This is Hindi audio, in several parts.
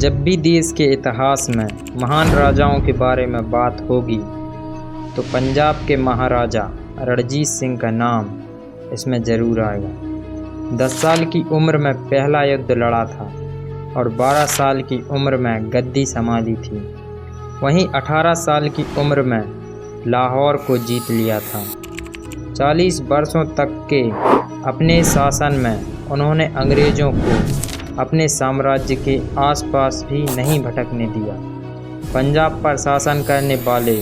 जब भी देश के इतिहास में महान राजाओं के बारे में बात होगी तो पंजाब के महाराजा रणजीत सिंह का नाम इसमें ज़रूर आएगा। 10 साल की उम्र में पहला युद्ध लड़ा था और 12 साल की उम्र में गद्दी संभाली थी। वहीं 18 साल की उम्र में लाहौर को जीत लिया था। 40 वर्षों तक के अपने शासन में उन्होंने अंग्रेज़ों को अपने साम्राज्य के आसपास भी नहीं भटकने दिया। पंजाब पर शासन करने वाले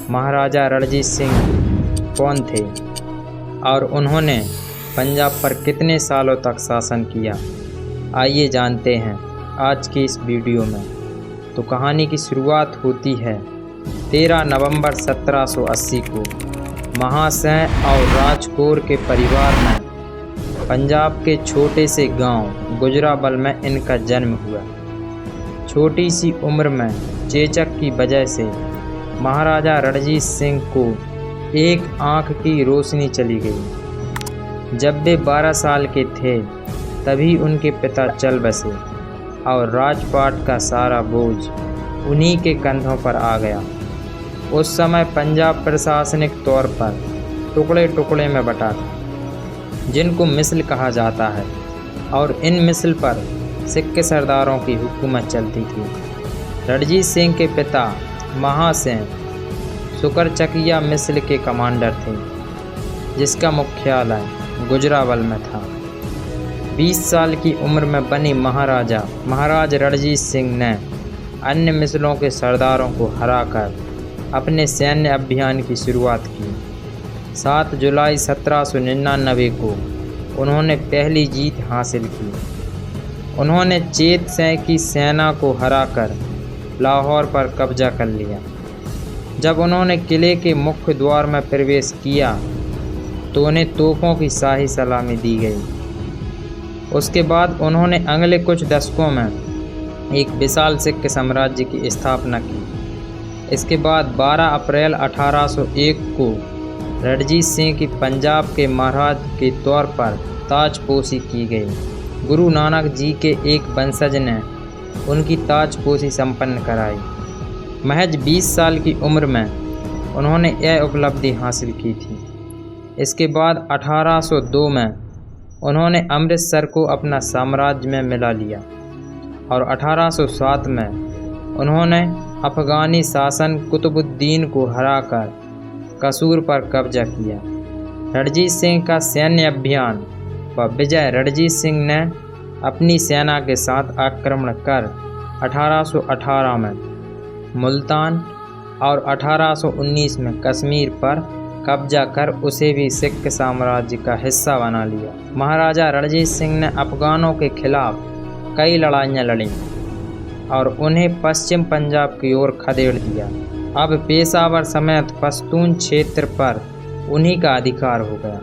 महाराजा रणजीत सिंह कौन थे और उन्होंने पंजाब पर कितने सालों तक शासन किया, आइए जानते हैं आज की इस वीडियो में। तो कहानी की शुरुआत होती है 13 नवंबर 1780 को महासेन और राजकौर के परिवार में पंजाब के छोटे से गांव गुजराबल में इनका जन्म हुआ। छोटी सी उम्र में चेचक की वजह से महाराजा रणजीत सिंह को एक आंख की रोशनी चली गई। जब वे 12 साल के थे तभी उनके पिता चल बसे और राजपाट का सारा बोझ उन्हीं के कंधों पर आ गया। उस समय पंजाब प्रशासनिक तौर पर टुकड़े टुकड़े में बटा था जिनको मिसल कहा जाता है और इन मिसल पर सिख सरदारों की हुकूमत चलती थी। रणजीत सिंह के पिता महासेन सुकरचकिया मिसल के कमांडर थे जिसका मुख्यालय गुजराबल में था। 20 साल की उम्र में बने महाराज रणजीत सिंह ने अन्य मिसलों के सरदारों को हराकर अपने सैन्य अभियान की शुरुआत की। 7 जुलाई 1799 को उन्होंने पहली जीत हासिल की। उन्होंने चेत सिंह की सेना को हराकर लाहौर पर कब्जा कर लिया। जब उन्होंने किले के मुख्य द्वार में प्रवेश किया तो उन्हें तोपों की शाही सलामी दी गई। उसके बाद उन्होंने अगले कुछ दशकों में एक विशाल सिख साम्राज्य की स्थापना की। इसके बाद 12 अप्रैल 1801 को रणजीत सिंह की पंजाब के महाराज के तौर पर ताजपोशी की गई। गुरु नानक जी के एक वंशज ने उनकी ताजपोशी संपन्न कराई। महज 20 साल की उम्र में उन्होंने यह उपलब्धि हासिल की थी। इसके बाद 1802 में उन्होंने अमृतसर को अपना साम्राज्य में मिला लिया और 1807 में उन्होंने अफ़गानी शासन कुतुबुद्दीन को हराकर कसूर पर कब्जा किया। रणजीत सिंह का सैन्य अभियान व विजय रणजीत सिंह ने अपनी सेना के साथ आक्रमण कर 1818 में मुल्तान और 1819 में कश्मीर पर कब्जा कर उसे भी सिख साम्राज्य का हिस्सा बना लिया। महाराजा रणजीत सिंह ने अफ़गानों के खिलाफ कई लड़ाइयाँ लड़ीं और उन्हें पश्चिम पंजाब की ओर खदेड़ दिया। अब पेशावर समेत पश्तून क्षेत्र पर उन्हीं का अधिकार हो गया।